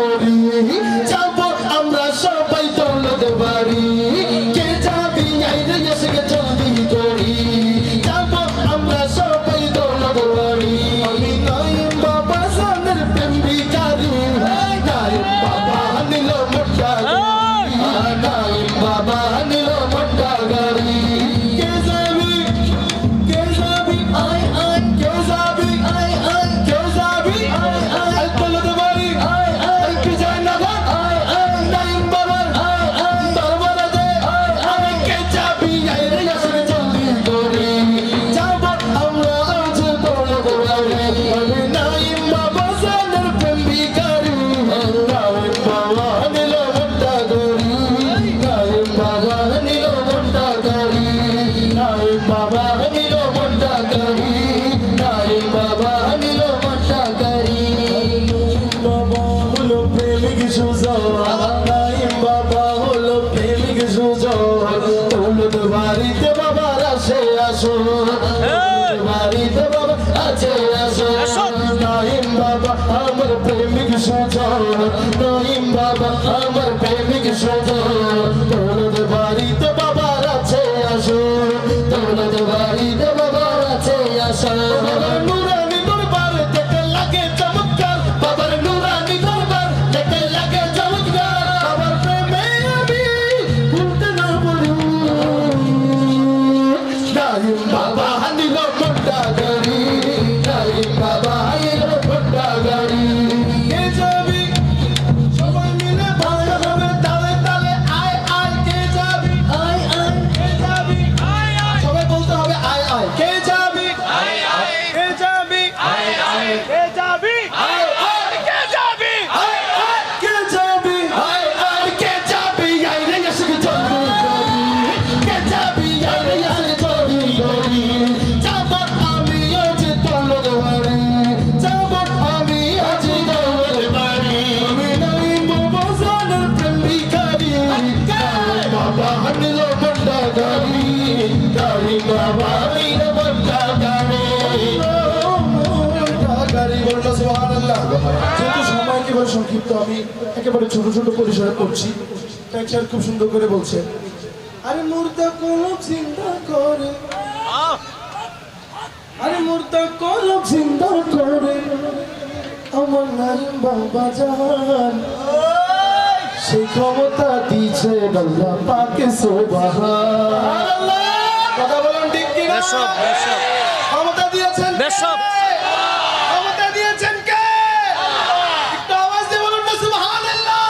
করি যাব আমরা সবাই দৌলত বাড়ি কে যাবি আইরে এসে জলদি করি যাব আমরা সবাই দৌলত বাড়ি আমি নাইম বাবা সানের প্রেম ভিখারি নাইম বাবা নিল মোটা নাইম বাবা নিল মোটা গাড়ি কে যাবি আয় আয় কে যাবি আয় আয় কে যাবি আয় আয় দৌলত বাড়ি আয় আয় কে যায় না আয় আয় নাইম বাবা আয় আয় দরবার দে আয় আয় কে যাবি আইরে এসে জলদি করি যাব আমরা আজ দৌলত বাড়ি আমি নাইম বাবা সানের প্রেম ভিখারি নাইম বাবা নিল মোটা গাড়ি নাইম বাবা নিল মোটা গাড়ি নাইম বাবা নিল মোটা গাড়ি নাইম বাবা নিল মোটা গাড়ি বাবা হলো প্রেমিক সুজন নাইম বাবা হলো প্রেমিক সুজন দৌলত বাড়িতে বাবার আসে আসো বাড়িতে বাবা আছে আসো নাইম বাবা আমার প্রেমিক সুজন নাইম বাবা আমার প্রেমিক সুজন দৌলত বাড়িতে বাবার আছে আসো দৌলত বাড়িতে বাবার আছে আসো বাবার নুরানি দরবার দেখতে লাগে চমৎকার বাবার নুরানি দরবার দেখতে লাগে চমৎকার বাবার প্রেমে আমি ভুলতে না পারি নাইম বাবা নিল মোটা গাড়ি নাইম বাবা নিল মোটা গাড়ি কে যাবি সবাই মিলে ভাই হবে তালে তালে আয় আয় কে যাবি আয় আয় কে যাবি আয় আয় সবাই বলতে হবে আয় আয় কে যাবি আয় আয় কে যাবি আয় আয় কে যাবি আয় আয় কে যাবি আয় আয় কে যাবি আয় আয় কে যাবি আইরে এসে জলদি করি কে যাবি আইরে এসে জলদি করি যাব আমি আজ দৌলত বাড়ি যাব আমি আজ দৌলত বাড়ি আমি নাইম বাবা সানের প্রেম ভিখারি নাইম বাবা নিল মোটা গাড়ি নাইম বাবা নিল মোটা গাড়ি গাড়ি বললো সুবহানাল্লাহ। যেহেতু সময় একেবারে সংক্ষিপ্ত আমি একেবারে ছোট ছোট পরিসরে করছি তাই স্যার খুব সুন্দর করে বলছে আরে মুর্দা কলব জিন্দা করে আরে মুর্দা কলব জিন্দা করে আমার নাইম বাবা জান সেই ক্ষমতা দিয়েছে আল্লাহ পাকে সুবহানাল্লাহ। কথা বলুন ঠিক কি না? ক্ষমতা দিয়েছেন ক্ষমতা দিয়েছেন কে? একটু আওয়াজ দিয়ে বলুন না সুবহানাল্লাহ।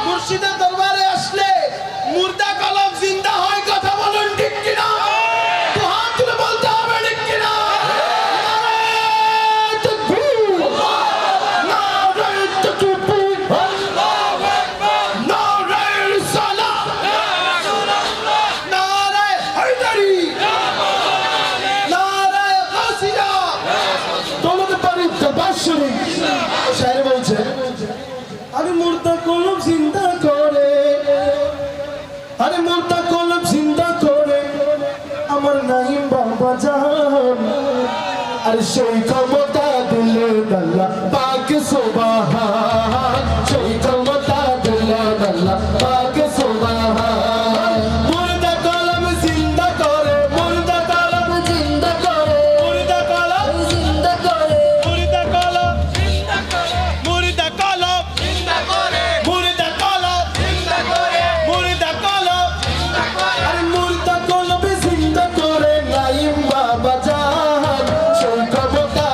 মুর্শিদের দরবারে আসলে মুর্দা কলব জিন্দা হয়, কথা বলুন ঠিক কি না? তো হাত তুলে বলতে হবে ঠিক কি না? নারায়ে তাকবীর নারায়ে তাকবীর আল্লাহু আকবার নারায়ে রিসালাত নারায়ে হায়দারি নারায়ে গাছিয়া দৌলত বাড়ি দরবার শরীফ শায়ের বলছে আরে মুর্দা কলব জিন্দা করে আরে মুর্দা কলব জিন্দা করে আমার নাইম বাবা জান আর সেই ক্ষমতা দিলেন আল্লাহ পাক সুবহান সেই ক্ষমতা দিলেন আল্লাহ পাক সুবহান মুর্দা কলব জিন্দা করে মুর্দা কলব জিন্দা করে মুর্দা কলব জিন্দা করে মুর্দা কলব জিন্দা করে মুর্দা কলব জিন্দা করে মুর্দা কলব জিন্দা করে মুর্দা কলব জিন্দা করে আরে মুর্দা কলব জিন্দা করে নাইম বাবা জান সেই ক্ষমতা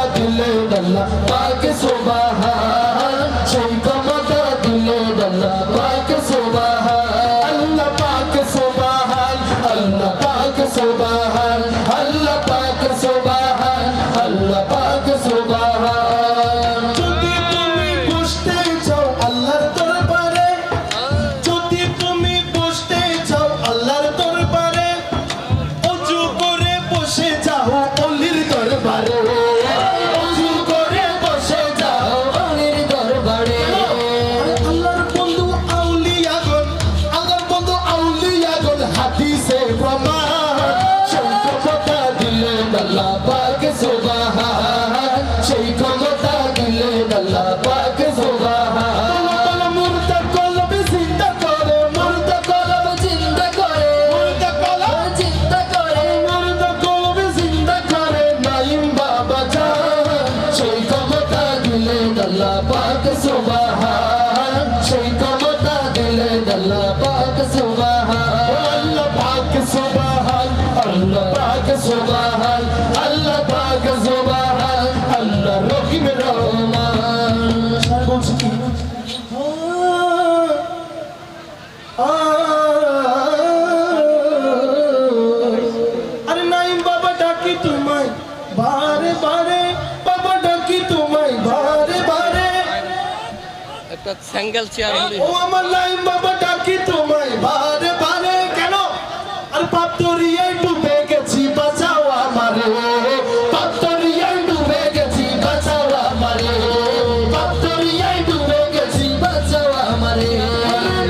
পাক সুবহান মুর্দা কলব জিন্দা করে মুর্দা কলব জিন্দা করে মুর্দা কলব জিন্দা করে মুর্দা কলব জিন্দা করে নাইম বাবা জান সেই ক্ষমতা দিলেন আল্লাহ পাক সুবহান সেই ক্ষমতা দিলেন আল্লাহ পাক সুবহান আল্লাহ পাক সুবহান আল্লাহ পাক সুবহান আল্লাহ পাক সুবহান আল্লাহ রহিম রহমান বলছি কি আরে নাইম বাবা ডাকি তোমায় বারে বারে বাবা ডাকি তোমায় বারে বারে একটা সিঙ্গেল চেয়ার হলে ও আমার নাইম বাবা ডাকি তোমায় বারে বারে কেন আর পাতরিয়ায় ডুবে গেছি বাঁচাও আমারে পাতরিয়ায় ডুবে গেছি বাঁচাও আমারে পাতরিয়ায় ডুবে গেছি বাঁচাও আমারে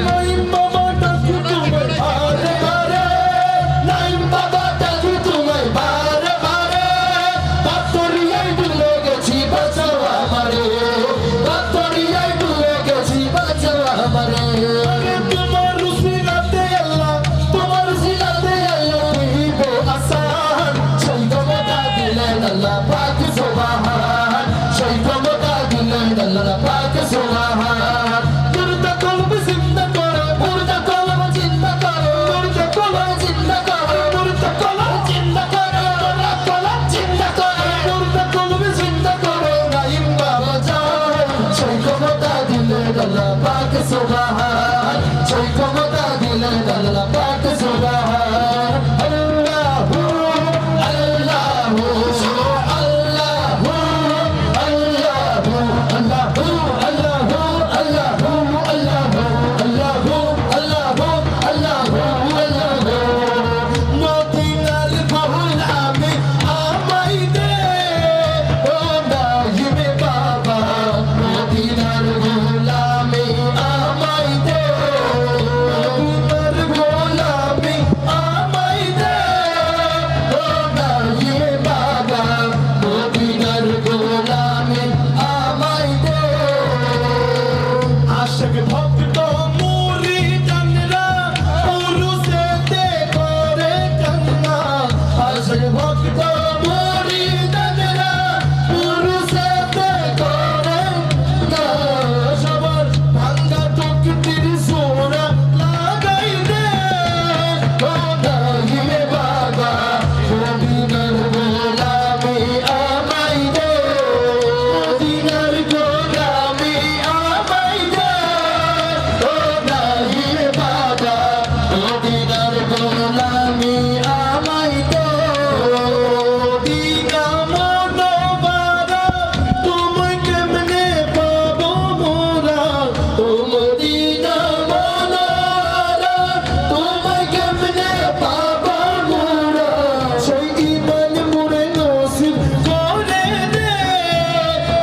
নাইম বাবা ডাকি তোমায় বারে বারে নাইম বাবা ডাকি তোমায় বারে বারে পাতরিয়ায় ডুবে গেছি বাঁচাও আমারে পাতরিয়ায় ডুবে গেছি বাঁচাও আমারে তোমার রুসিলাতে আল্লাহ তোমার রুসিলাতে আল্লাহ হইবে আসান সেই ক্ষমতা দিলেন আল্লাহ পাক সুবহান সেই ক্ষমতা দিলেন আল্লাহ পাক সুবহান মুর্দা কলব জিন্দা করে মুর্দা কলব জিন্দা করে মুর্দা কলব জিন্দা করে মুর্দা কলব জিন্দা করে মুর্দা কলব জিন্দা করে মুর্দা কলব জিন্দা করে নাইম বাবা জান সেই ক্ষমতা দিলেন আল্লাহ পাক সুবহান সেই ক্ষমতা দিলেন আল্লাহ পাক সুবহান আল্লাহু আল্লাহু আল্লাহু আল্লাহু আল্লাহু আল্লাহু আল্লাহু আল্লাহু আল্লাহু আল্লাহু আল্লাহু মদিনার গোলামি আমায় দে ও নাইম বাবা মদিনার গোলামি আমায় দে মদিনার গোলামি আমায় দে ও নাইম বাবা মদিনার গোলামি আমায় দে আশিক ভক্ত মুরিদানরা উরুসেতে করে কান্না আশিক ভক্ত মুরিদানরা উরুসেতে করে না সবার ভাঙ্গা টুকটির সোনা লাগাই দে ও নাইম বাবা মদিনার গোলামি আমায় দে মদিনার গোলামি আমায় দে ও নাইম বাবা মদিনার গোলামি আমায় দে মদিনা মনোবারা তুমি কেমনে পাবো মোরা ও মদিনা মনোবারা তুমি কেমনে পাবো মোরা সেই ঈমান মুরে নসিব করে দে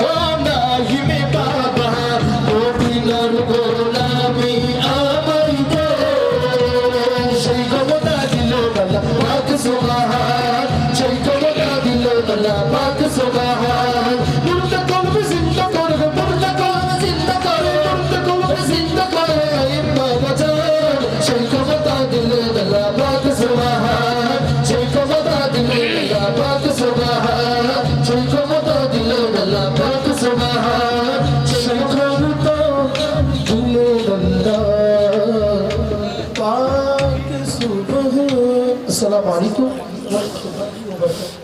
ও নাইম বাবা মদিনার গোলামি আমায় দে সেই ক্ষমতা দিল আল্লাহ পাক সুবহান সেই ক্ষমতা দিল আল্লাহ পাক সুবহান মুর্দা কলব জিন্দা করে মুর্দা কলব জিন্দা করে মুর্দা কলব জিন্দা করে নাইম বাবা জান সেই ক্ষমতা দিল আল্লাহ পাক সুবহান সেই ক্ষমতা দিল আল্লাহ পাক সুবহান সেই ক্ষমতা দিল আল্লাহ পাক সুবহান সেই ক্ষমতা দিল আল্লাহ পাক সুবহান আসসালামু আলাইকুম ওয়া রাহমাতুল্লাহি ওয়া বারাকাতুহু